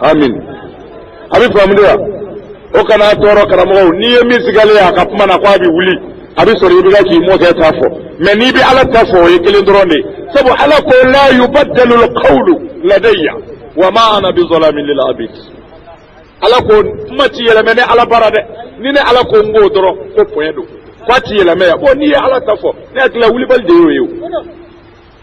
amin abi famudiya o kana toro karamo ni ye misigale ya ka kuma na kwa bi wuli abi sori bi ga ki mo ke tafo mais ni bi ala tafo ye kelen dronde sabu ala ko la yubaddalu alqawlu ladayya wa ma ana bi zalamin lil abid ala ko mati yele mene ala barade ni ne ala ko ngo doro ko poedo kwati yele me bo ni ala tafo ne atla wuli bal de yo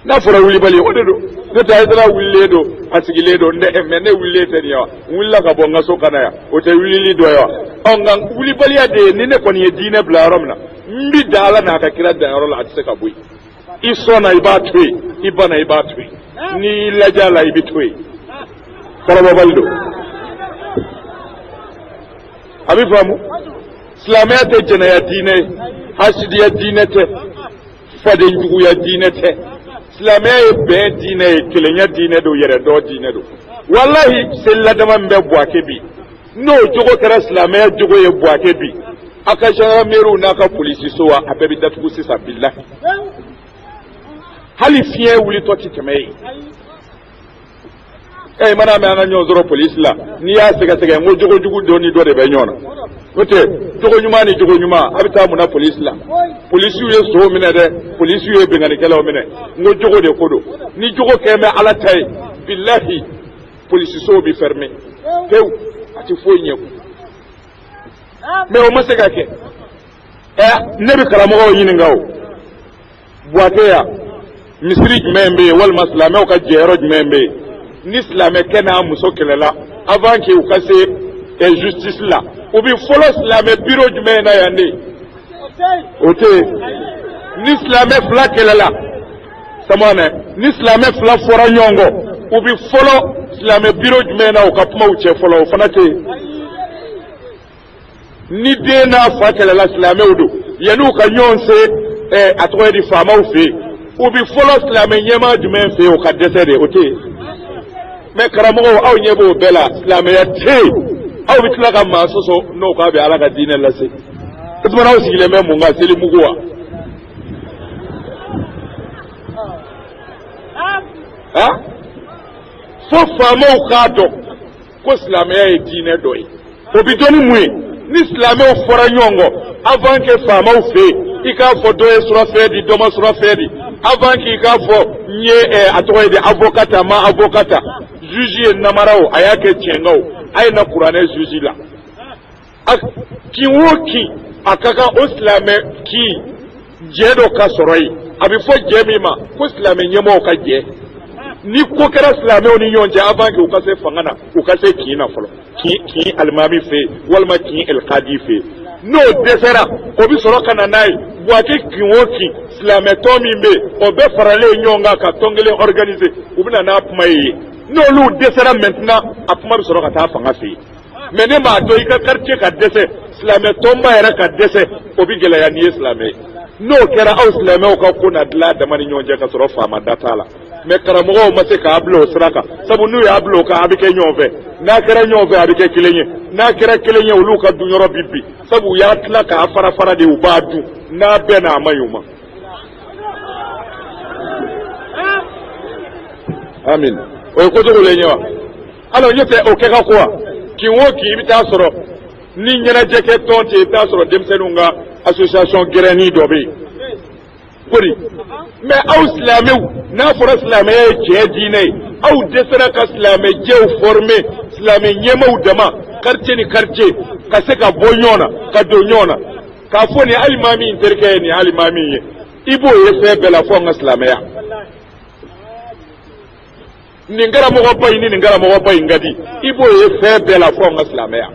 na fura wuli bal yo do ne ta idra wuli do asigile do ne mene wuli te ya wula ka bonga so kana ya o te wuli do ya onga wuli bal ya de ni ne ko ni dine bla romna mbi dala na ka kira da yaro la atse ka bui isona ibatwe ibana ibatwe ni lajala ibitwe kala baldo abi famu islamiyya te jana ya dine hasidi ya dine te fadin jugu ya dine te islamiyya ye be dine kelenya dine do yere do dine do wallahi sella dama mbe boake bi no jogo kara islamiyya jogo ye boake bi aka jara meru na ka polisi so wa abebi datugu sisa billahi hali fiye wuli to tikemei mana me ananyo zoro police la ni ya sega ngo jogo jugu do ni do de be nyona ote jogo nyuma ni jogo nyuma abita mu na police la police yu so mine de police yu be ngani kala mine ngo jogo de kodo ni jogo keme ala tay billahi police so bi fermé tew ati fo nyeku me o masega ke nebi karamo yini ngaw boateya misri jumembe wal maslame o ka jero jumembe ni islamé kena muso kelela avant que ukase et justice là ou bi folo islamé bureau du mena yande ote ni islamé fla kelela samane ni islamé fla fora nyongo ou bi folo islamé bureau du mena o kapuma uche folo fanate ni dena fa kelela islamé odo yanu ka nyonse atoye di fama ou fe ou bi folo islamé nyema du men fe o ka desede ote mais karamo aw nyebo bela islamiyya te aw bitla ka masoso no ka be ala ka dine la se tuma aw sigile me munga seli muguwa fo famo kato ko islamiyya e dine doy o bitoni muye ni islamiyya fora nyongo avant que famo fe ika fo doye sura fedi doma sura fedi avant que ika fo nye atoye de avocata ma avocata juge namarao ayake tiengao ay na qur'ane juge la ki woki akaka islame ki jedo ka soroi abi fo jemima ko islame nyemo ka je ni ko kera islame oni yonje avant que ukase fangana ukase ki na folo ki almami fe walma ki el qadi fe no desera ko bi soro kana nai boake ki woki islame to mimbe o be farale nyonga ka tongele organiser ubina na apmaye no lu desera maintenant apma bi soro ka ta fanga fe mais ne ma to ika quartier ka dese islame tomba era ka dese o bi gele ya ni islame no kera au islame o ka kuna dla da mani nyonje ka soro fama datala mais karamo ma se ka ablo sraka sabu nu ya ablo ka abike nyove na kera nyove abike kilenye na kera kilenye ulu ka dunyoro bibi sabu ya tla ka afara fara de ubadu na bena mayuma amin o ko to lenyewa alors yete o ke ka kwa ki woki bita soro ni nyana jeke tonte ta soro demselunga association greni dobe kuri mais aw islamé na fora islamé je dine aw desera ka islamé je formé islamé nyema dama quartier ni quartier ka se ka bonyona ka donyona ka foni alimami interke ni alimami ibo ye fe bela fo islamé ya ni ngara mo bay ni ngara mo bay ngadi ibo ye fe bela fo islamé ya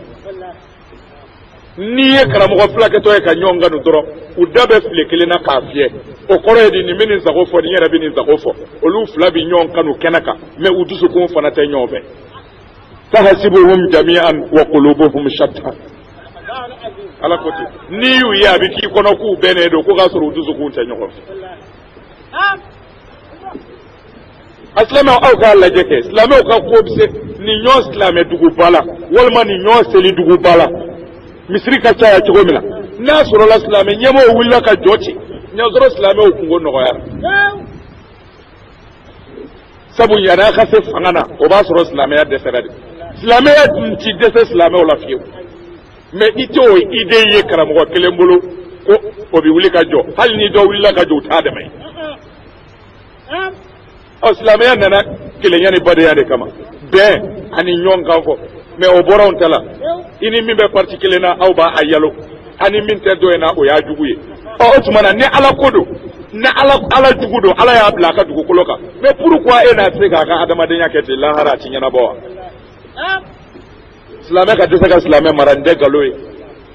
ni ye karamɔgɔ filakɛtɔ ye ka ɲɔgɔn kanu dɔrɔn u da bɛ file kelen na k'a fiyɛ o kɔrɔ ye di nin bɛ nin sago fɔ nin yɛrɛ bɛ nin sago fɔ olu fila bɛ ɲɔgɔn kanu kɛnɛ kan mais u dusukun fana tɛ ɲɔgɔn fɛ tahasibuhum jami'an wa qulubuhum shatta ala ko ten n'i y'u ye a bɛ k'i kɔnɔ k'u bɛnnen don ko k'a sɔrɔ u dusukun tɛ ɲɔgɔn fɛ a silamɛw aw k'a lajɛ kɛ silamɛw ka ko bɛ se nin ɲɔgɔn silamɛ duguba la walima nin ɲɔgɔn seli duguba la misiri ka caya cogo min na n'a sɔrɔla silamɛ ɲɛmɔgɔw wulila ka jɔ ci ɲɛsɔrɔ silamɛw kungo nɔgɔyara sabu yana ka se fangana o b'a sɔrɔ silamɛya dɛsɛra de silamɛya dun ti dɛsɛ silamɛw la fiyewu mais i t'o idée ye karamɔgɔ kelen bolo ko o bi wuli ka jɔ hali ni dɔ wulila ka jɔ u t'a dɛmɛ silamɛya nana kelenya ni badenya de kama bɛn ani ɲɔgɔn kan fɔ mais o bɔra anw ta la i ni min bɛ parti kelen na aw b'a yalo ani min tɛ dɔ in na o y'a jugu ye o tuma na ni ala ko don ni ala jugu don ala y'a bila a ka dugukolo kan mais pourquoi e n'a se k'a ka adamadenya kɛ ten lahara a ti ɲɛnabɔ wa silamɛ ka dɛsɛ ka silamɛ mara nin tɛ nkalon ye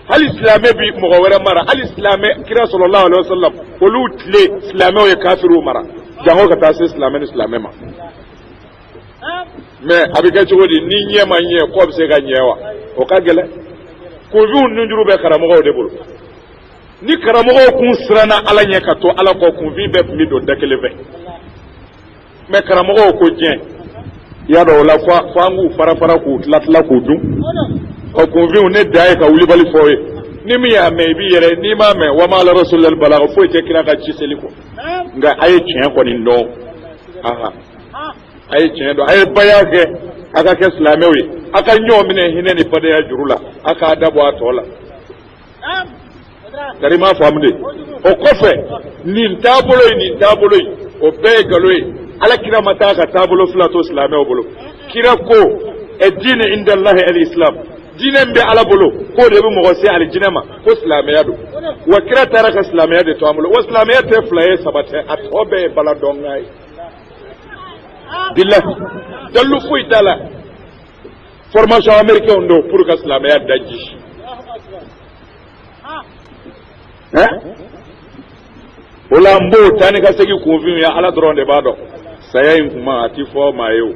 hali silamɛ bi mɔgɔ wɛrɛ mara hali silamɛ kira sallallahu alaihi wasallam olu tile silamɛw ye kafiriw mara jango ka taa se silamɛ ni silamɛ ma mais a bɛ kɛ cogo di ni ɲɛ ma ɲɛ kɔ bɛ se ka ɲɛ wa o ka gɛlɛn kunfiw ninjuru bɛ karamɔgɔw de bolo ni karamɔgɔw kun siranna ala ɲɛ ka to ala kɔ kunfin bɛɛ tun bɛ don da kelen fɛ mais karamɔgɔw ko diɲɛ y'a dɔn o la fo an k'u fara fara k'u tila k'u dun o kunfinw ne da ye ka wulibali fɔ ye ni min y'a mɛn i b'i yɛrɛ n'i m'a mɛn wa ma ala rasulil balaga foyi tɛ kira ka ci seli kɔ nka a ye tiɲɛ kɔni dɔn a ye tiɲɛ dɔn a ye baya kɛ a ka kɛ silamɛw ye a ka ɲɔgɔn minɛ hinɛ ni badenya juru la a k'a dabɔ a tɔ la kari m'a faamu de o kɔfɛ nin taabolo ye o bɛɛ ye nkalon ye ala kira ma taa ka taabolo fila to silamɛw bolo kira ko diinɛ indallahi al-islam diinɛ min bɛ ala bolo k'o de bɛ mɔgɔ se alijinɛ ma ko silamɛya don wa kira taara ka silamɛya de to an bolo wa silamɛya tɛ fila ye saba tɛ a tɔ bɛɛ ye bala dɔnkan ye bilahi dalu foyi t'a la formation américain don pour ka silamɛya daji o la n b'o taa ni ka segin kunfin ye ala dɔrɔn de b'a dɔn saya in kuma a ti fɔ maa ye o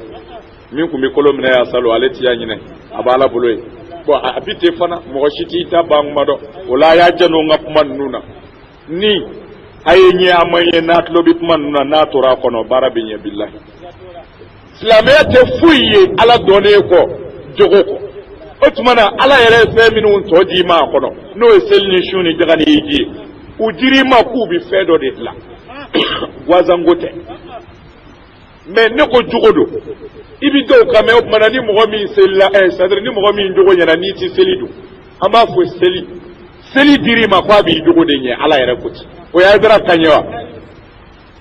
min kun bɛ kolo minɛ y'a salo ale ti y'a ɲinɛ a b'a la bolo ye bon a bi ten fana mɔgɔ si t'i ta ban kuma dɔn o la a y'a jɛ n'o ka kuma ninnu na ni a ye ɲɛ a ma ɲɛ n'a tulo bɛ kuma ninnu na n'a tora a kɔnɔ baara bɛ ɲɛ bilahi silamɛya tɛ foyi ye ala dɔnnen kɔ jogo kɔ o tuma na ala yɛrɛ ye fɛn minnu tɔ d'i ma a kɔnɔ n'o ye seli ni su ni jaga ni hiji ye u dir'i ma k'u bɛ fɛn dɔ de dilan wazanko tɛ mais ne ko jogo don i bi dɔw kan mɛ o tuma na ni mɔgɔ min selila c'est-à-dire ni mɔgɔ min jogo ɲɛna n'i ti seli dun an b'a fɔ seli dir'i ma k'a b'i jogo de ɲɛ ala yɛrɛ ko ten o y'a dara ka ɲɛ wa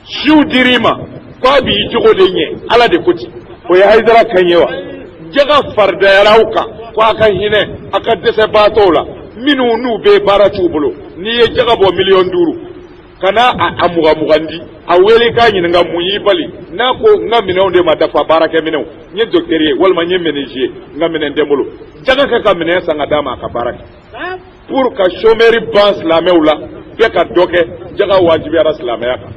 siw dir'i ma k'a b'i jogo de ɲɛ ala de ko ten o y'a dara ka ɲɛ wa jaga faridayaraw kan k'a ka hinɛ a ka dɛsɛbaatɔw la minnu n'u bɛ baara t'u bolo n'i ye jaga bɔ 500,000 kana a mugandi a wele k'a ɲininka mun y'i bali n'a ko n ka minɛnw de ma dafa baarakɛ minɛnw n ye docteur ye walima n ye menuisier n ka minɛn tɛ n bolo jaga kɛ ka minɛn san ka d'a ma a ka baara kɛ pour ka chômeur ban silamɛw la bɛɛ ka dɔ kɛ jaga wajibiyara silamɛya kan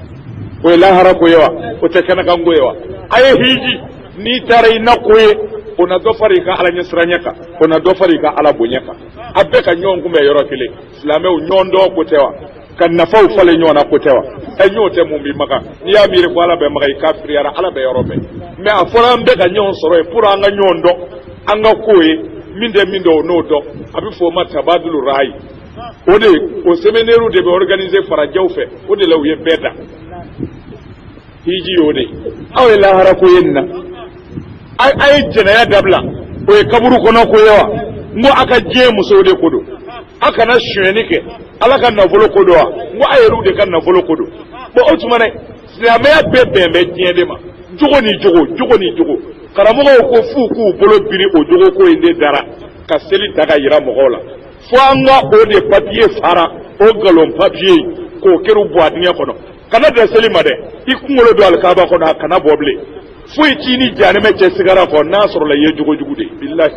o ye lahara ko ye wa o tɛ kɛnɛkan ko ye wa a ye hiji n'i taara i na ko ye o na dɔ fara i ka ala ɲɛsiranya kan o na dɔ fara i ka ala bonya kan a bɛɛ ka ɲɔgɔn kunbɛn yɔrɔ kelen silamɛw ɲɔgɔn dɔn ko tɛ wa ka nafaw falen ɲɔgɔn na ko tɛ wa ɲ'o tɛ mun b'i maga n'i y'a miiri ko ala bɛ maga i kafiriyara ala bɛ yɔrɔ bɛɛ mais a fɔra an bɛɛ ka ɲɔgɔn sɔrɔ yen pour an ka ɲɔgɔn dɔn an ka ko ye min tɛ min dɔn o n'o dɔn a bɛ fɔ o ma tabadulu rayi o de o séminaire de bɛ organiser farajɛw fɛ o de la u ye bɛɛ da hiji y'o de aw ye lahara ko ye nin na a ye jɛnɛya dabila o ye kaburu kɔnɔ ko ye wa n ko a ka diɲɛ musow de ko don a kana sonyɛni kɛ ala ka nafolo ko don wa n ko a yɛrɛw de ka nafolo ko don bon o tuma na silamɛya bɛɛ bɛn bɛ diɲɛ de ma jogo ni jogo karamɔgɔw ko f'u k'u bolo biri o jogo ko in de dara ka seli ta ka yira mɔgɔw la fo an ka o de papiye fara o nkalon papiye k'o kɛra bɔ a dingɛ kɔnɔ kana dan seli ma dɛ i kunkolo don alikaba kɔnɔ a kana bɔ bilen foyi t'i ni janɛmɛ cɛ sigara kɔ n'a sɔrɔla i ye jogo jugu de bilahi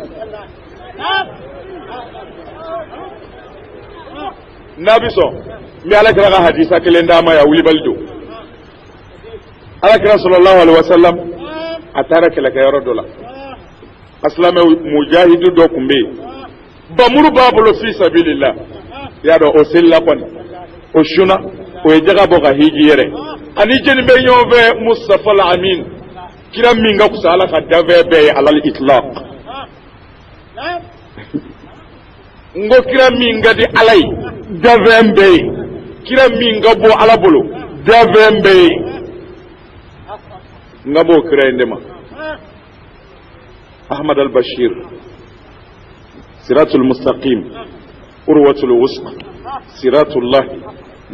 n'a bi sɔn n bɛ alakira ka hadisa kelen d'a ma ya wulibali don alakira sallallahu alaihi wasallam a taara kɛlɛkɛyɔrɔ dɔ la asilamɛ mujahidu dɔ tun bɛ yen bamuru b'a bolo fi sabilillah i y'a dɔn o selila kɔni o suna o ye jaga bɔ ka hiji yɛrɛ ani jeni bɛ ɲɔgɔn fɛ mustafa al-amin kira min ka kusa ala ka danfɛn bɛɛ ye alal itlaq n ko kira min ka di ala ye danfɛn bɛɛ ye kira min ka bɔ ala bolo danfɛn bɛɛ ye ngabo kira indema Ahmad al-Bashir Siratul Mustaqim Urwatul Wusqa Siratullah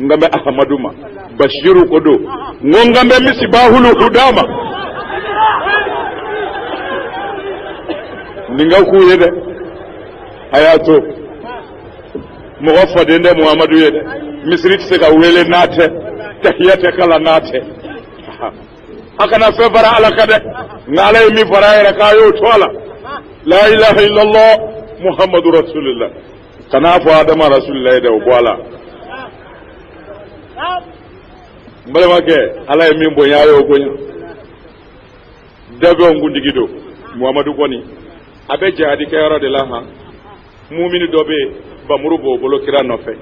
ngambe Ahmaduma Bashiru kodo ngambe misibahul hudama ninga ku yede ayato muwaffad inde Muhammadu yede misri tseka wele nate tahiyate kala nate akana febara ala kade ngala mi faraira kayo tola la ilaha illallah Muhammadu Rasulullah kana fa adama Rasulullah da bola mbale make ala mi bonya yo gonya dabe ngundigido Muhammadu koni abe jihadi kayara de laha mu'mini dobe bamuru bo bolo kira nofe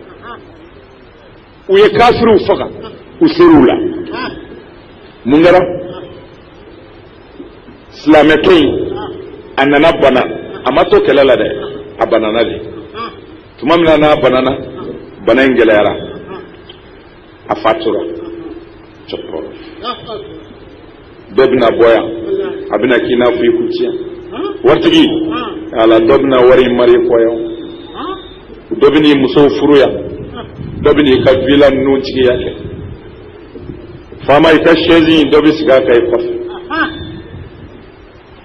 uye kafiru faka usirula mungara islamekin anana bana amato kelala de abanana de tumamna na banana bana ingelara afatura chopro dobna boya abina kina fu ikutia wartigi ala dobna wari mari koyo dobini muso furuya dobini ka vila nunti yake fama ita shezi dobi siga kai kof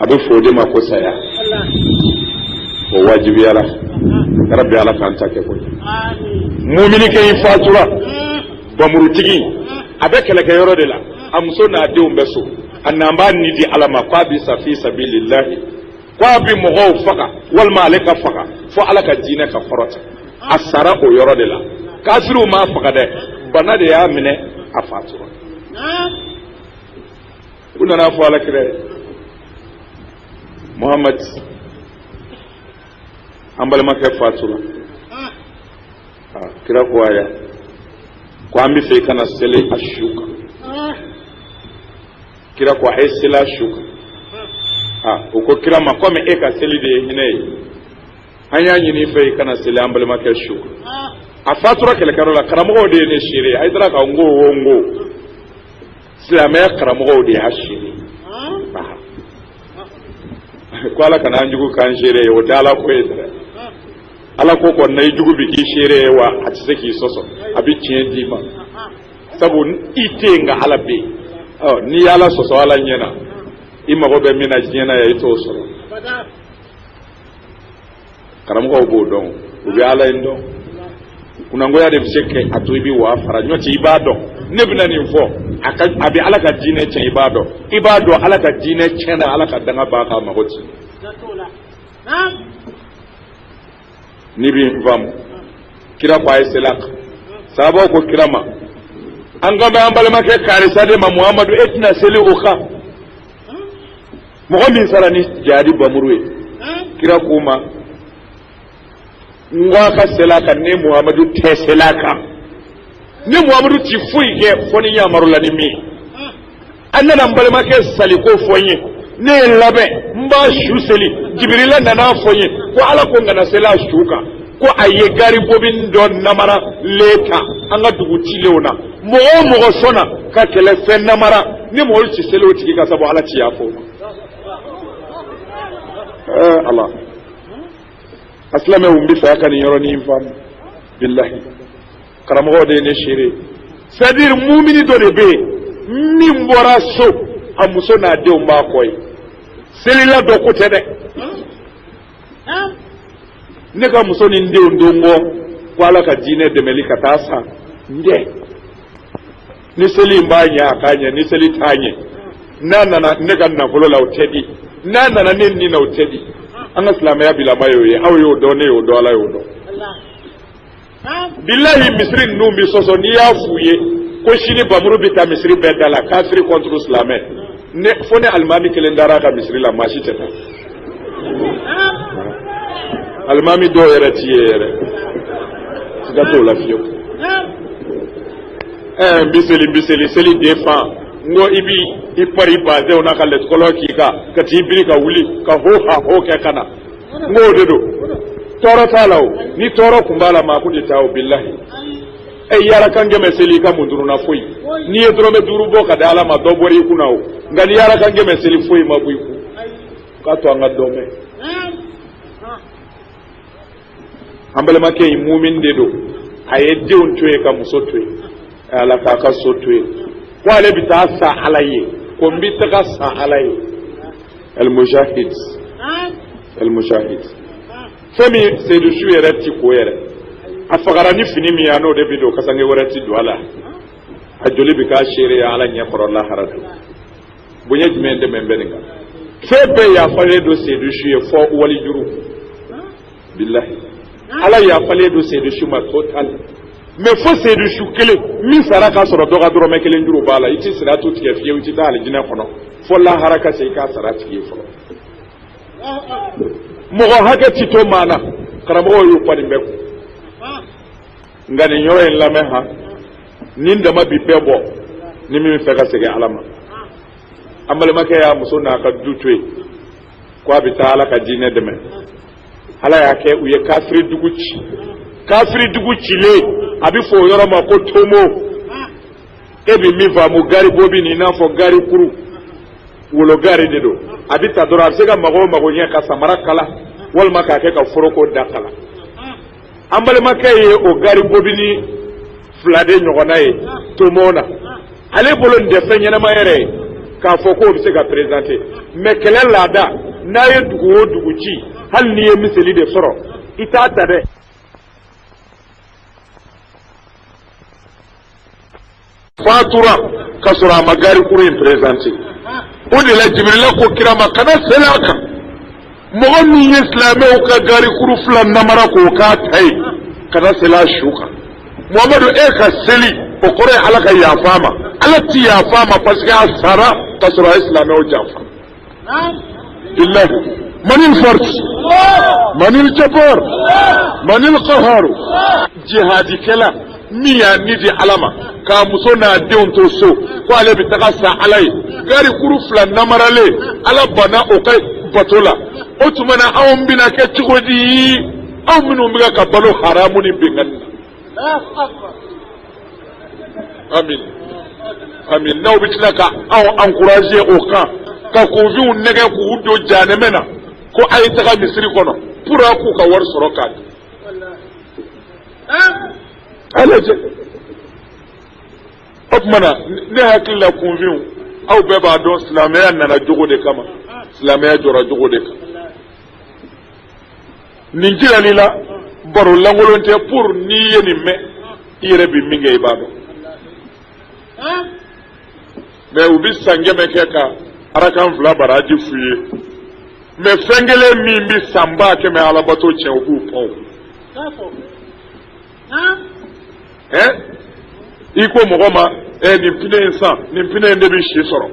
abu fode makosa ya o wajibi ala rabbi ala kan take ko mu'mini kay fatura bamurutigi abe kele kay yoro de la amso na de umbeso annamba ni di alama kwa bi safi sabilillah kwa bi mugo faka wal malika faka fo alaka dina ka farata asara o yoro de la kafiru ma faka de bana de ya mine afatura kuna na fo ala kire Muhammad ambale make fatura kira ko aya ko ambi fe kana sele ashuka kira ko ay sela shuka uko kira makome eka seli de hinai hanya nyini fe kana sele ambale make shuka afatura kele karola karamo de ne shire ay dara ka ngo silama karamo de hashiri ko ala kana njugu kan shire o dala ko edra ala ko ko nay jugu bi ki shire wa atise ki soso abi tien di ma sabu ite nga ala be ni ala soso ala nyena imma ko be mina nyena ya ito soro karam ko bo don o bi ala ndo kuna ngoya de biseke atuibi wa fara nyoti ibado nebna ni fo abi ala ka dine chen ibado ala ka dine chen ala ka danga ba ka magoti nibi vam kira kwa iselak sabo ko kirama an ga ba ambale make karisa de ma Muhammadu etna seli ukha mo min sarani jadi bamurwe kira kuma ngwa ka selaka ne Muhammadu te selaka ni Muhammadu ti fuike foni ya marula ni mi annana ambale make saliko fonye ne labe mba shuseli jibrila nana fonye ko ala ko ngana sela shuka ko aye gari bobin don namara leta anga duguti leona mo sona ka kele fen namara ni mo ci selo tigi ka sabo ala ci yafo Allah aslama umbi fa kan yoroni infam billahi karamo de ne shire c'est-à-dire mu'mini do de be ni mbora so amuso na de o ma koy selila do ko tede ne ka muso ni nde ndongo wala ka jine de melika tasa nde ni seli mbanya akanya ni seli tanye nana ne ka na folo la utedi nana na nini na utedi anga islam ya bila mayo ye aw yo do ne yo do ala yo do billahi misri numbi soso ni ya fuye ko shini bamuru bita misri bedala kafiri contre islam ne fone almami kelendara ka misri la mashi teta almami do yere tiere sigato la fio biseli seli defa ngo ibi ipari baze ona ka let koloki ka katibiri ka wuli ka ho ke kana ngo dedo toro talaw ni toro kumbala makudi taw billahi yara kange meseli ka munduru na foi ni edro me duru boka dala ma dobori kunao ngani yara kange meseli foi mabuiku kato anga dome ambale make mumin dedo ayede ontoe ka musotwe ala ka sotwe wale bitasa alaye ko mbitaka sa alaye المجاهد femi seydou shu yɛrɛ ti ko yɛrɛ a fagara ni fini min ya n'o de bi don kasange wɛrɛ ti don a la a joli bi k'a seere ya ala ɲɛ kɔrɔ lahara don bonya jumɛn dɛmɛ bɛ nin kan fɛn bɛɛ yafalen don seydou shu ye fɔ wali juru bilahi ala yafalen don seydou shu ma total mais fo seydou shu kelen min sara k'a sɔrɔ dɔ ka dɔrɔmɛ kelen juru b'a la i ti siratu tigɛ fiyewu i ti taa alijinɛ kɔnɔ fo lahara ka se i k'a sara tigi ye fɔlɔ mɔgɔ hakɛ ti to maa na karamɔgɔw y'u kɔni bɛɛ kun nka nin yɔrɔ in lamɛn ha nin dama bi bɛɛ bɔ ni min fɛ ka segin ala ma an balimakɛ y'a muso n'a ka du to yen ko a bɛ taa ala ka diinɛ dɛmɛ ala y'a kɛ u ye kafiri dugu ci kafiri dugu cilen a bɛ fɔ o yɔrɔ ma ko tomo e bɛ min faamu gari bɔ bi nin i n'a fɔ gari kuru wolo gari de don a bɛ ta dɔrɔn a bɛ se ka mago ɲɛ ka samara kala walima k'a kɛ ka foroko da kala an balimakɛ ye o gari bobini fila de ɲɔgɔnna ye tomo na ale bolo nin tɛ fɛn ɲɛnama yɛrɛ ye k'a fɔ k'o bɛ se ka perezante mɛ kɛlɛ laada n'a ye dugu o dugu ci hali n'i ye miseli de sɔrɔ i t'a ta dɛ fatura ka sɔrɔ a ma gari kuru in perezante o de la jibirila ko kira ma kana seli a kan mɔgɔ min ye silamɛw ka gari kuru fila namara k'o k'a ta ye kana seli a su kan muhamadu e ka seli o kɔrɔ ye ala ka yafa ma ala ti yafa ma parce que a sara ka sɔrɔ a ye silamɛw janfa billahi manil fort manil jabbar manil qahar jihadikɛla min y'a ni di ala ma k'a muso n'a denw to so ko ale bɛ taga sa ala ye gari kuru fila namaralen ala banna o ka bato la o tuma na anw bɛna kɛ cogo di anw minnu bɛ ka balo haramu ni bɛnkanni na amin amin n'aw bɛ tila ka anw encourager o kan ka konfinw nɛgɛ k'u don jahanɛmɛ na ko a ye taga misiri kɔnɔ pour a k'u ka wari sɔrɔ k'a di a lajɛ o tuma na ne hakili la konfinw aw bɛɛ b'a dɔn silamɛya nana jogo de kama silamɛya jɔra jogo de kan nin jirali la baro lankolon tɛ pour n'i ye nin mɛn i yɛrɛ bi min kɛ i b'a dɔn mais u bɛ san kɛmɛ kɛ ka arakan fila baraji f'u ye mais fɛn kelen min bɛ san ba kɛmɛ alabato tiɲɛ u b'u pɔn i ko mɔgɔ ma nin pinɛ in san nin pinɛ in de bɛ si sɔrɔ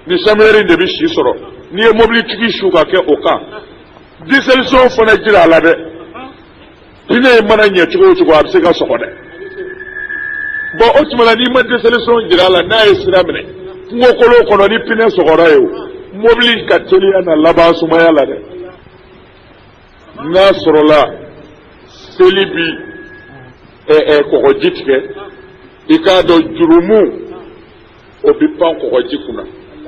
nin samiyɛri in de bɛ si sɔrɔ n'i ye mobilitigi su ka kɛ o kan diselisɔn fana jira a la dɛ pinɛ in mana ɲɛ cogo o cogo a bɛ se ka sɔgɔ dɛ bon o tuma na n'i ma diselisɔn jira a la n'a ye sira minɛ kungo kolon kɔnɔ ni pinɛ sɔgɔra ye o mobili ka teliya na laban sumaya la dɛ n'a sɔrɔla seli bi kɔgɔji tigɛ i k'a dɔn jurumu o bɛ pan kɔgɔji kunna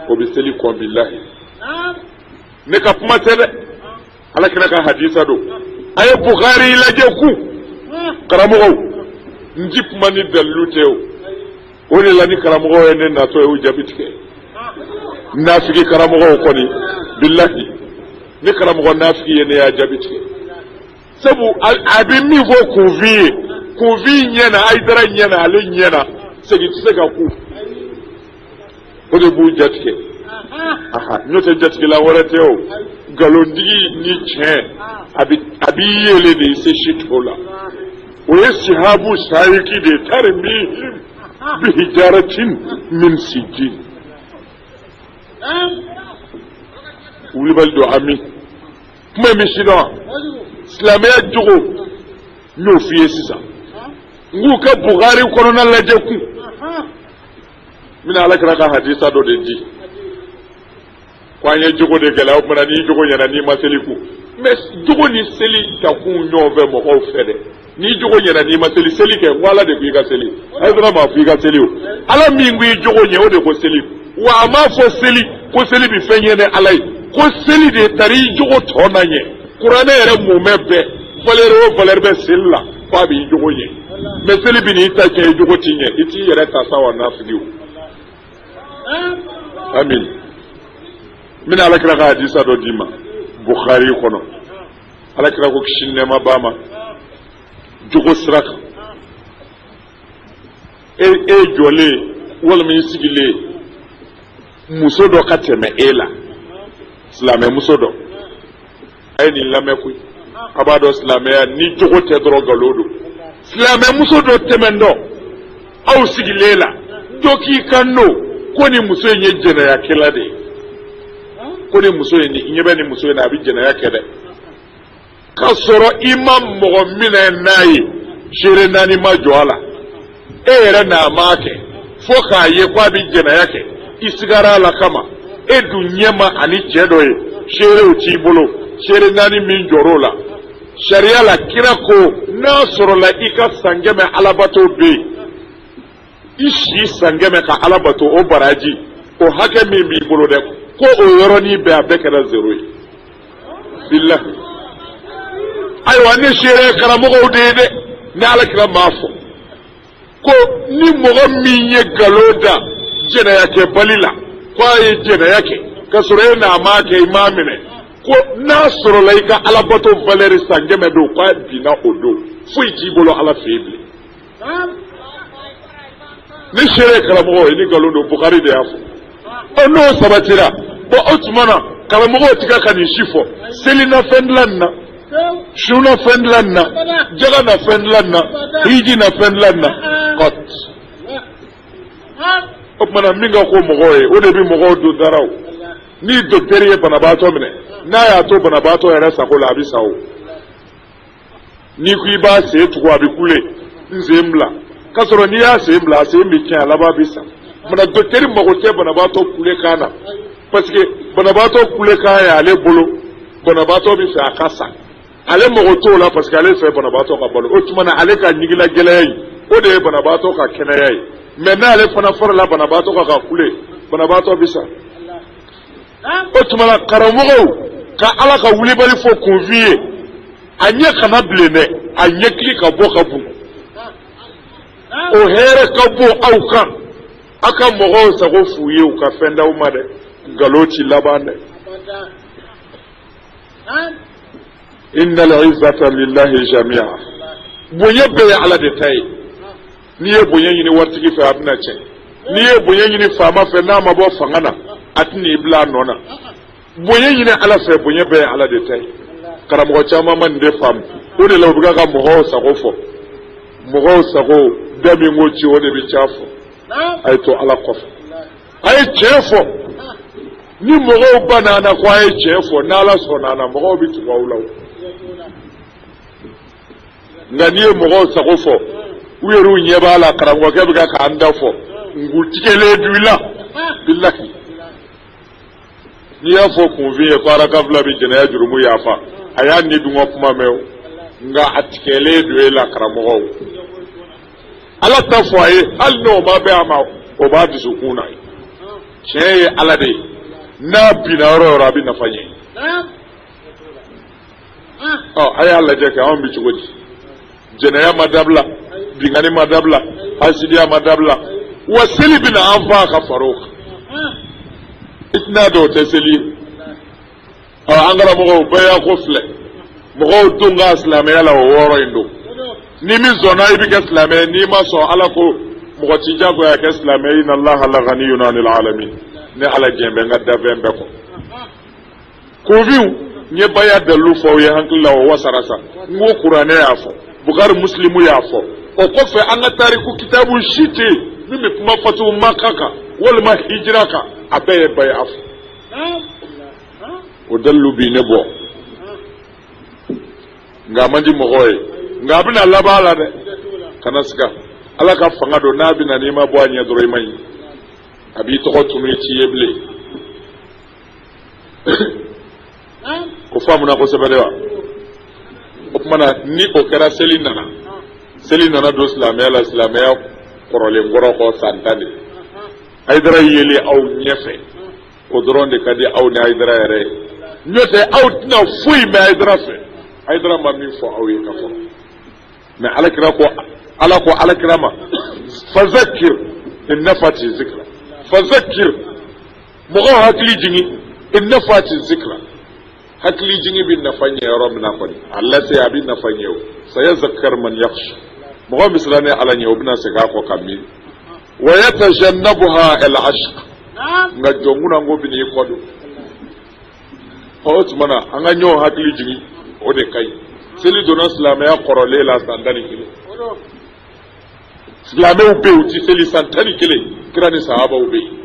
o bɛ seli kɔn bilahi ne ka kuma tɛ dɛ ala kira ka hadisa don a ye Bukari lajɛ ku karamɔgɔw n ji kuma ni dalilu tɛ o de la ni karamɔgɔw ye ne natɔ ye o jaabi tigɛ nafigi karamɔgɔw kɔni bilahi ni karamɔgɔ nafigi ye ne y'a jaabi tigɛ sabu a bɛ min fɔ kunfin ye kunfin ɲɛna Ayidara ɲɛna ale ɲɛna segin tɛ se ka ku o de b'u jatigɛ n'o tɛ jatigɛla wɛrɛ tɛ o nkalondigi ni tiɲɛ a b'i yele de se si t'o la o ye sihabu sayiki de tarimihim bihijaratin min sijin wulibali don ami kuma min si dɔn silamɛya jogo n y'o f'i ye sisan n k'u ka Bukari kɔnɔna lajɛ kun n bɛna ala kira ka hadisa dɔ de di ko an ye jogo de gɛlɛya o tuma na n'i jogo ɲɛna n'i ma seli kun mais jogo ni seli ka kun ɲɔgɔn fɛ mɔgɔw fɛ dɛ n'i jogo ɲɛna n'i ma seli seli kɛ n ko ala de ko i ka seli Ayidara m'a fɔ i ka seli o ala min ko i jogo ɲɛ o de ko seli wa ma fo seli ko seli bi fenye ne alai ko seli de tari jogo tonanye qur'ane yɛrɛ mumɛ bɛɛ valeur o valeur bɛ seli la fa bi jogo ye mais seli bi ni ta kɛ jogo ti ɲɛ i t'i yɛrɛ ta sa wa nafili o amin mina alakira ka hadisa dɔ d'i ma Bukhari kɔnɔ alakira ko kisi nɛɛma b'a ma jogo sira kan e jɔlen walima i sigilen muso dɔ ka tɛmɛ e la silamɛ muso dɔ a ye nin lamɛn koyi a b'a dɔn silamɛya ni jogo tɛ dɔrɔn nkalon don silamɛ muso dɔ tɛmɛntɔ aw sigilen la dɔ k'i kan n'o ko nin muso in ye jɛnɛyakɛla de ye ko nin muso in ɲɛ bɛ nin muso in na a bɛ jɛnɛya kɛ dɛ k'a sɔrɔ i ma mɔgɔ minɛ n'a ye seere naani ma jɔ a la e yɛrɛ n'a ma kɛ fo k'a ye ko a bɛ jɛnɛya kɛ i sigara a la kama e dun ɲɛma ani cɛ dɔ ye seerew t'i bolo seere naani min jɔr'o la sariya la kira ko n'a sɔrɔla i ka san kɛmɛ alabato bɛ yen i si san kɛmɛ ka alabato o baraji o hakɛ min b'i bolo dɛ ko o yɔrɔnin bɛɛ a bɛɛ kɛra zero ye bilahi ayiwa ne seere karamɔgɔw de ye dɛ ni alakira m'a fɔ ko ni mɔgɔ min ye nkalon da jɛnɛyakɛbali la ko a ye jɛnɛya kɛ ka sɔrɔ e n'a ma kɛ i m'a minɛ ko n'a sɔrɔla i ka alabato valeur san kɛmɛ don k'a binna o don foyi t'i bolo ala fɛ yen bilen ni seere karamɔgɔ ye ni nkalon don Bukhari de y'a fɔ ɔ n'o sabatira bon o tuma na karamɔgɔw tigɛ ka nin si fɔ seli na fɛn dilan nin na su na fɛn dilan nin na jaga na fɛn dilan nin na hiji na fɛn dilan nin na kɔt o tuma na min ka ko mɔgɔw ye o de bɛ mɔgɔw don daraw ni docteur ye banabaatɔ minɛ n'a y'a to banabaatɔ yɛrɛ sago la a bɛ sa o n'i ko i b'a sen tugu a bɛ kule n sen bila k'a sɔrɔ n'i y'a sen bila a sen bɛ tiɲɛ a laban bɛ sa mana docteur mago tɛ banabaatɔ kulekan na parce que banabaatɔ kulekan ye ale bolo banabaatɔ bɛ fɛ a ka sa ale mago t'o la parce que ale fɛ banabaatɔ ka balo o tuma na ale ka ɲigila gɛlɛya in o de ye banabaatɔ ka kɛnɛya ye mais n'ale fana farala banabaatɔ kan ka kule banabaatɔ bɛ sa o tuma na karamɔgɔw ka ala ka wulibali fɔ kunfin ye a ɲɛ kana bilen dɛ a ɲɛkili ka bɔ ka bon o hɛrɛ ka bon aw kan a ka mɔgɔw sago f'u ye u ka fɛn d'aw ma dɛ nkalon ti laban dɛ innal izzata lillahi jami'a bonya bɛɛ ye ala de ta ye n'i ye bonya ɲini waritigi fɛ a bɛna tiɲɛ n'i ye bonya ɲini faama fɛ n'a ma bɔ fanga na a tɛn'i bila a nɔ na bonya ɲini ala fɛ bonya bɛɛ ye ala de ta ye karamɔgɔ caman ma nin de faamu o de la u bɛ ka mɔgɔw sago fɔ mɔgɔw sago bɛɛ min ko ci o de bɛ ca fɔ a ye to ala kɔfɛ a ye tiɲɛ fɔ ni mɔgɔw banana ko a ye tiɲɛ fɔ n'ala sɔnna na mɔgɔw bɛ tugu aw la nka n'i ye mɔgɔw sago fɔ u yɛrɛ ɲɛ b'a la karamɔgɔkɛ bɛ k'an da fɔ nkutigɛlen du i la bilahi n'i y'a fɔ kunfin ye ko arakafila bɛ jɛnɛya jurumu yafa a y'a ni dun ka kuma mɛn o nka a tigɛlen du e la karamɔgɔw ala ta fɔ a ye hali n'o ma bɛn a ma o b'a dusukun na tiɲɛ ye ala de ye n'a binna yɔrɔ o yɔrɔ a bɛ nafa ɲɛ a y'a lajɛ kɛ anw bɛ cogo di jɛnɛya ma dabila binkani ma dabila hasidiya ma dabila wa seli bɛna an fa ka far'o kan i tɛna dɔw tɛ seli ye an karamɔgɔw bɛɛ y'a ko filɛ mɔgɔw dun ka silamɛya la o wɔɔrɔ in don ni min sɔnna i bɛ kɛ silamɛ n'i ma sɔn ala ko mɔgɔ t'i jagoya kɛ silamɛ inna allaha laghaniyun 'anil 'alamin ne ala jɛn bɛ n ka dafɛn bɛɛ kɔ kunfinw n ye baya dalilu fɔ aw ye hakili la o wasara sa n ko kuranɛ y'a fɔ Bukhari Muslimu y'a fɔ o kɔfɛ an ka tariku kitabu si tɛ yen min bɛ kuma fatu Maka kan walima hijira kan a bɛɛ ye baya fɔ o dalilu b'i ne bɔ nka a man di mɔgɔw ye nka a bɛna laban a la dɛ kana siga ala ka fanga don n'a bɛna n'i ma bɔ a ɲɛ dɔrɔn i ma ɲi a b'i tɔgɔ tunu i t'i ye bilen o faamuna kosɛbɛ de wa o tuma na ni o kɛra seli nana don silamɛya la silamɛya kɔrɔlen kɔrɔ kɔ san 10 de Haidara yele aw ɲɛfɛ o dɔrɔn de ka di aw ni Haidara yɛrɛ ye n'o tɛ aw tɛna foyi mɛn Haidara fɛ Haidara ma min fɔ aw ye ka fɔ mais ala ko alakira ma fazakir in nafati zikra fazakir mɔgɔw hakili jigin in nafati zikra hakili jigin bi nafa ɲɛ yɔrɔ min na kɔni a lase a bi nafa ɲɛ o sayazakkar man yakhsha mɔgɔ min silannen ala ɲɛ o bɛna segin a kɔ ka miiri wa yatajannabuha al-ashq nga jɔnkuna ngo bi n'i kɔ don o tuma na an ka ɲɔgɔn hakili jigin o de ka ɲi seli donna silamɛya kɔrɔlen la san 11 silamɛw bɛ yen u tɛ seli san 11 kira ni sahabaw bɛ yen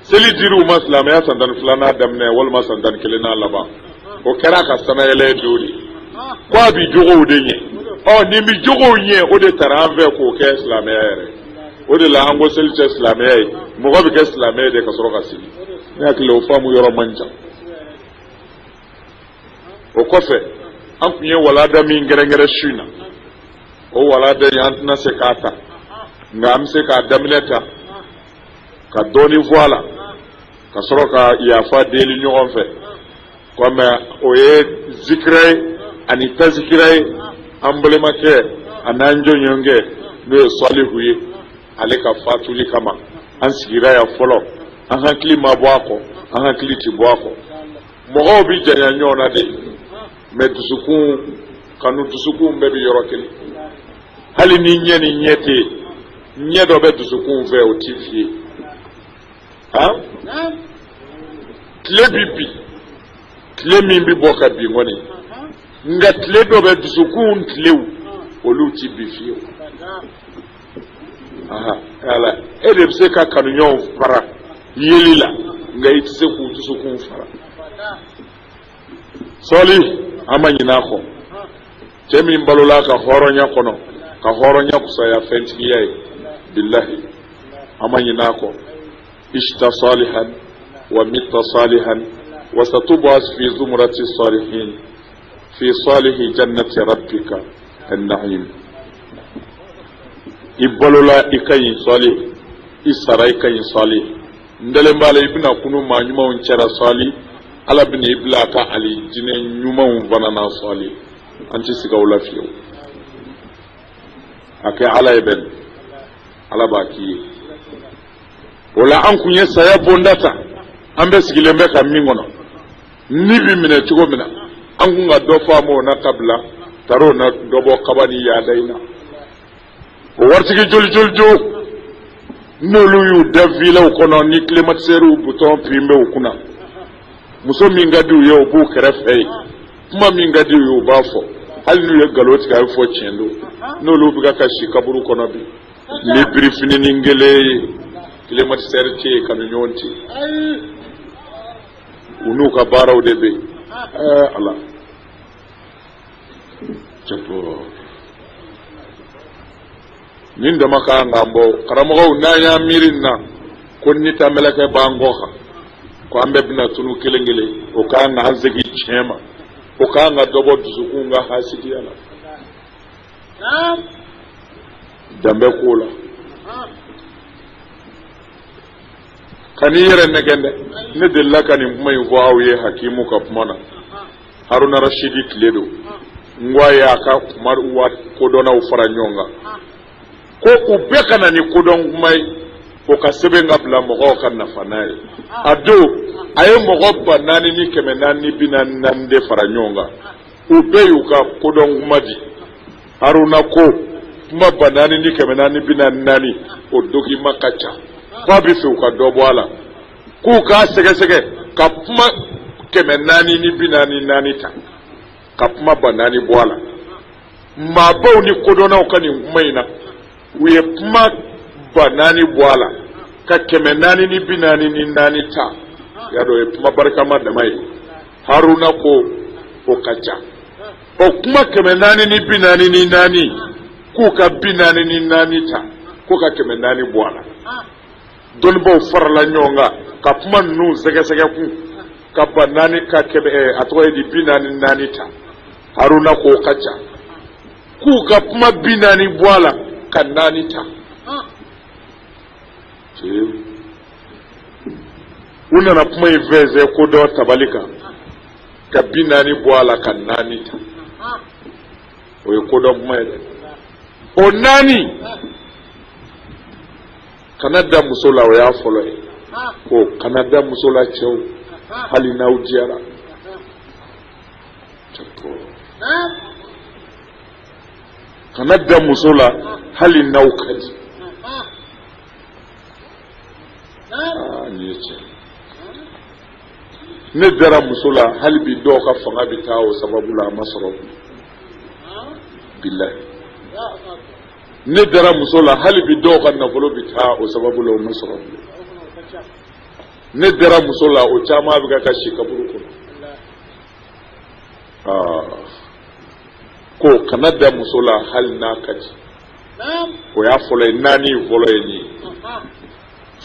seli diri u ma silamɛya san 12 daminɛ walima san 11 n'a laban o kɛra ka sanayɛlɛ don de ko a bi jogow de ɲɛ nin bi jogow ɲɛ o de taara an fɛ k'o kɛ silamɛya yɛrɛ o de la an ko seli tɛ silamɛya ye mɔgɔ bɛ kɛ silamɛ de ka sɔrɔ ka seli ne hakili o faamu yɔrɔ man jan o kɔfɛ an tun ye walada min gɛrɛngɛrɛ su in na o walada in an tɛna se k'a ta nka an bɛ se k'a daminɛ ta ka dɔɔnin fɔ a la ka sɔrɔ ka yafa deli ɲɔgɔn fɛ komi o ye zikira ye ani tazikira ye an balimakɛ a n'an jɔnɲɔgɔnkɛ n'o ye salihu ye ale ka fatuli kama an sigira yan fɔlɔ an hakili ma bɔ a kɔ an hakili ti bɔ a kɔ mɔgɔw bi janya ɲɔgɔn na de mais dusukun kanu dusukun bɛɛ bi yɔrɔ kelen hali ni ɲɛ ni ɲɛ tɛ ɲɛ dɔ bɛ dusukun fɛ o ti f'i ye tile bi bi tile min bi bɔ ka bin kɔni nka tile dɔ bɛ dusukun tilew olu ti bi fiyewu ala e de bɛ se ka kanuɲɔgɔnw fara yeli la nka i tɛ se k'u dusukun fara sɔli an ma ɲin'a kɔ cɛ min balola ka hɔrɔnya kɔnɔ ka hɔrɔnya kusaya fɛntigiya ye billahi an ma ɲin'a kɔ ishta salihan wa mitta salihan wa satubas fi zumrati salihin fi salihi jannati rabbika an-na'im i balola i ka ɲi sɔli i sara i ka ɲi sɔli ndelen b'a la i bɛna kunu maa ɲumanw cɛla sɔli ala bɛna i bila a ka alijinɛ ɲumanw fana na sɔli an tɛ siga o la fiyewu a kɛ ala ye bɛn ala b'a k'i ye o la an kun ye saya bonda ta an bɛ sigilen bɛ ka min kɔnɔ ni bi minɛ cogo min na an kun ka dɔ fɔ a ma o na kabila taara o na dɔ bɔ kaba ni yaada in na o waritigi joli joli jo n'olu y'u da vilaw kɔnɔ ni climatiseurs butɔn pirimɛ u kunna muso min ka di u ye o b'u kɛrɛfɛ ye kuma min ka di u ye u b'a fɔ hali n'u ye nkalon tigɛ a bɛ fɔ tiɲɛ don n'olu bɛ ka si kaburu kɔnɔ bi ni birifininin kelen ye climatiseur tɛ yen kanu ɲɔgɔn tɛ u n'u ka baaraw de bɛ yen ala cɛpo nin dama kan k'an bɔ karamɔgɔw n'an y'an miiri nin na ko ni ta mɛlɛkɛ b'an kɔ kan ko an bɛɛ bɛna tunu kelen kelen o k'an ka an segin tiɲɛ ma o k'an ka dɔ bɔ dusukun ka hasidiya la danbɛ k'o la ka n'i yɛrɛ nɛgɛn dɛ ne delila ka nin kuma in fɔ aw ye hakimu ka kuma na haruna rashidi tile don n ko a ye a ka kuma kodɔnnaw fara ɲɔgɔn kan ko u bɛɛ ka na ni kodɔn kuma ye o ka sɛbɛn ka bila mɔgɔw ka nafa n'a ye a don a ye mɔgɔ 4,000 ni 444 de fara ɲɔgɔn kan u bɛɛ y'u ka kodɔn kuma di haruna ko kuma 4,000 ni 444 o dogima ka ca fa bɛ fɛ u ka dɔ bɔ a la k'u k'a sɛgɛsɛgɛ ka kuma 444 ni ta ka kuma 4,000 bɔ a la maabaw ni kodɔnnaw ka nin kuma in na u ye kuma 4,000 bɔ a la ka 444 ni ta ya dɔ ye kuma barikama dama ye haruna ko o ka ca o kuma 444 ni k'u ka 44 ta k'u ka 400 bɔ a la dɔnnibaw farala ɲɔgɔn kan ka kuma ninnu sɛgɛsɛgɛ kun ka 4 ka a tɔgɔ ye di 44 ta haruna ko o ka ca k'u ka kuma 40 bɔ a la ka 4 ta unana kuma iveze ko do tabalika kabina ni bwala kanani ta o ko do kuma o nani kanada musola o ya folo ko kanada musola chew hali na ujiara kanada musola hali na ukaji ne dara musola hali bi do ka fanga bi tawo sababu la masoro billahi ne dara musola hali bi do ka nafolo bi tawo sababu la masoro ne dara musola o chama bi ka shi kaburu ko kanada musola hali na kaji o ya folo nani volo ni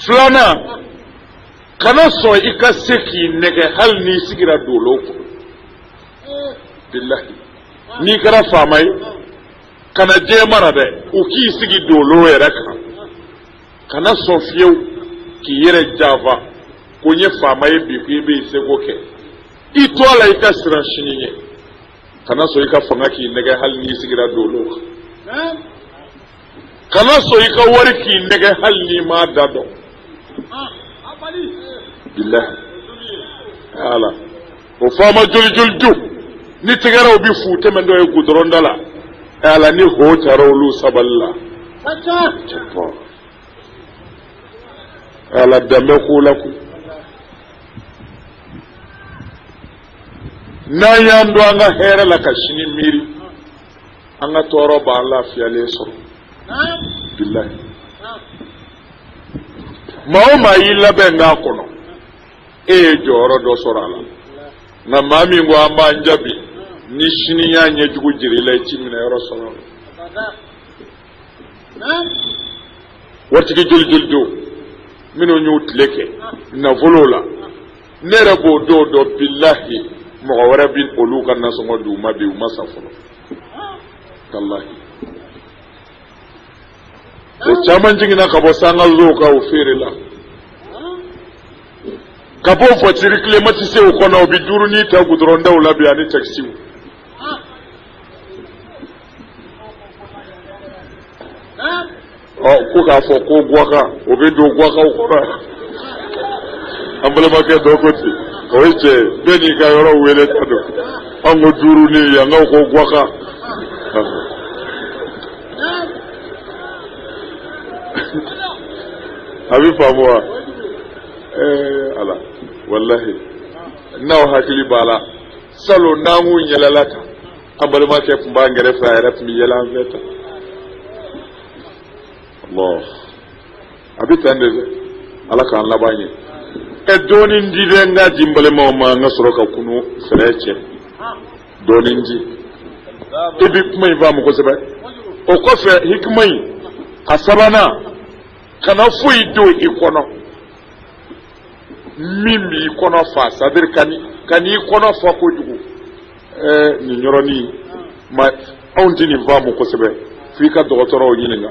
flana kana so ika seki nege hal ni sigira dolo ko billahi ni kara famai kana je mara de o ki sigi dolo eraka kana so fiew ki yere java ko nye famai bi ku be sego ke itola ika siran shininye kana so ika fanga ki nege hal ni sigira dolo kana so ika wari ki nege hal ni ma dado billahi ala o fama juljulju ni tigara obi fute men do e gudron dala ala ni ho tarolu saballa ala dame ko laku na yando anga hera la kashini miri anga toro ba la fiale so billahi maoma yila benga kono joro do sorala na mami ngo amba njabi ni shini ya nyejugu jirile chimina yoro sorala watiki juljuljo mino nyutleke na volola nera bo do billahi mo wara bin oluka na so ngodu mabi umasafolo wallahi o chaman jingina kabo sanga zoka ofirila kabo fotiri klemati se o kono bi duru ni ta gudron dawla bi ani taxi ko ka fo ko gwaka o be do gwaka o kora ambale ma ke do koti o ite beni ka yoro wele tado ango duru ni ya nga ko gwaka abi famuwa ala wallahi naw hakili bala salo nangu nyelalata ambale ma ke fumba ngere fa rap mi yela veta Allah abi tande ala kan labanye doni ndire nga jimbale ma nga soroka kunu freche doni ndi ibi kuma iva mu ko sebe o ko fe hikmai asabana kana fuyi do ikono mimi ikono fa sadir kani ikono fa ko jugu ni nyoroni ma onti ni va mu ko sebe fika dokotoro nyininga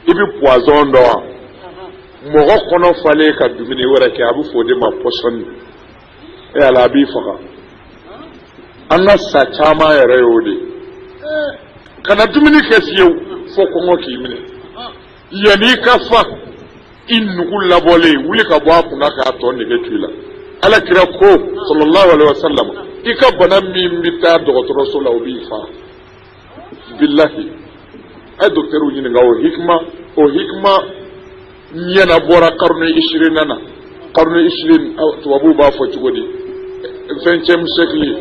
ibi poison do mogo kono fale ka dumini wara ke abu fode ma poison ala bi faka anna sa chama ya rayode kana dumini kesiyo fo ko ngoki mine yani ka fa innu labole wuli ka bo akuna ka to ne getula ala kira ko sallallahu alaihi wasallam ika bana mi mita dokotoro sola obi fa billahi ay doktoru ni ngawo hikma nyana bora karne 20 nana karne 20 tuwabu ba fo chugodi 20e siècle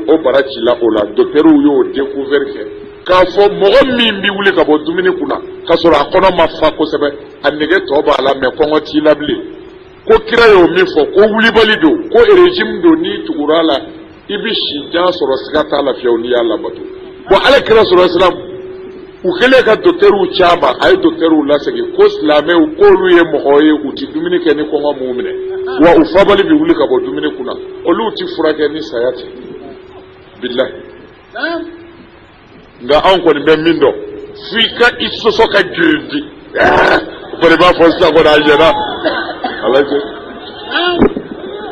o barachi la ola doktoru yo découvert que ka fo mogo min bi wuli ka bo dumini kuna ka soro akono mafa ko sebe annege to ba la me ko ngoti labli ko kira yo mi fo ko wuli balido ko régime do ni tugurala ibishi ja soro sigata la fiawni yalla batu bo ala kira soro islam ukele ka doktoru chaba ay doktoru la segi ko islame ko luye mohoye uti dumini ke ni ko ngo mu'mine wa ufabali bi wuli ka bo dumini kuna olu ti furake ni sayati billahi nga an ko ni be mindo fika isoso ka girdi bari ba fo sa ko da jena alaje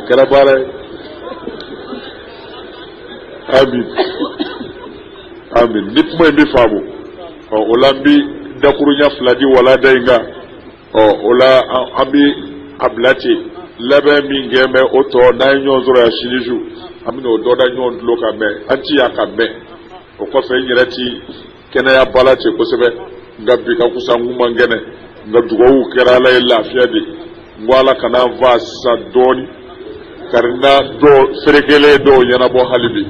kala bara amin nit moy mi famu o lambi dakurunya fladi wala dainga ola ambi ablati labe mi ngeme oto na nyozoro ya shiliju amino doda nyon loka me anti ya kabe o ko fe nyirati kena ya balati ko sebe ngabbi ka kusangu mangene ngadugo kera la lafiya de ngwala kana vasa doni karna do serekele do yana bo halibi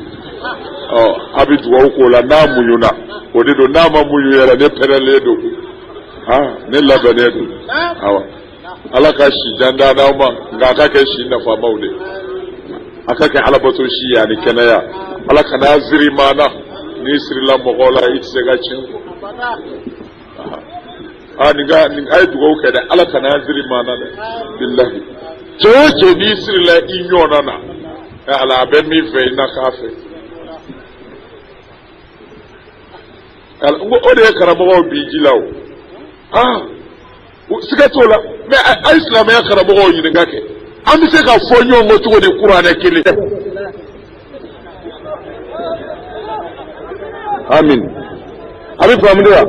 abi dugo ko la na muyuna o de do na ma muyu yara ne perele do ne labane do awa alaka shi janda na ma ga ka ke shi na fa maude aka ke alabato shi ya ni kenaya alaka na ziri mana ni sri la mogola itse ga cin ni ga ay dugo ke da alaka na ziri mana billahi je ni sri la inyona na ala ben mi fe na kafe o de karamo bi jilaw sikatola mais islam ya karamo yin ngake am se ka fonyo ngoto de qur'an kele amin abi famdiya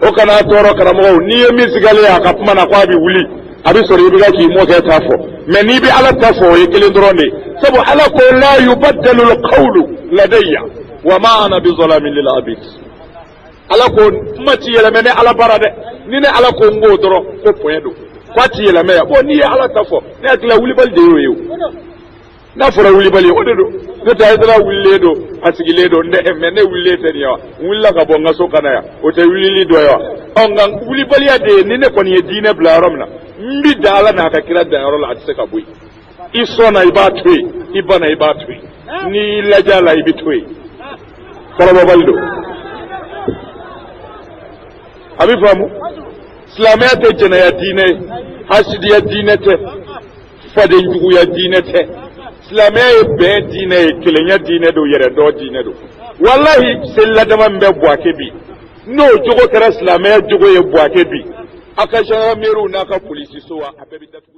o kana toro karamo ni yemi sigale ya ka kuma na kwa bi wuli abi sori bi ga ki mo ke tafo mais ni bi ala tafo e kele ndronde sabu ala ko la yubaddalu alqawlu ladayya wa ma ana bi zalamin lil abid ala ko mati yele mene ala barade ni ne ala ko ngo doro ko poedo kwati yele me bo ni ala tafo ne atla wuli bal de yo na fura wuli bal yo do ne ta idra wuli do asigile do ne mene wuli te ni wa wula ka bonga so kana ya o te wuli do ya onga wuli bal ya de ni ne ko ni dine blarom na mbi dala na ka kira da rol atse ka boy isona ibatwe ibana ibatwe ni lajala ibitwe kala baldo abi famu islamiyya te jana ya dine hasidi ya dine te fadin jugu ya dine te islamiyya be dine kilenya dine do yere do dine do wallahi selladama mbe bwake bi no jugo kara islamiyya jugo ye bwake bi akashara meru na ka polisi so wa abebi datu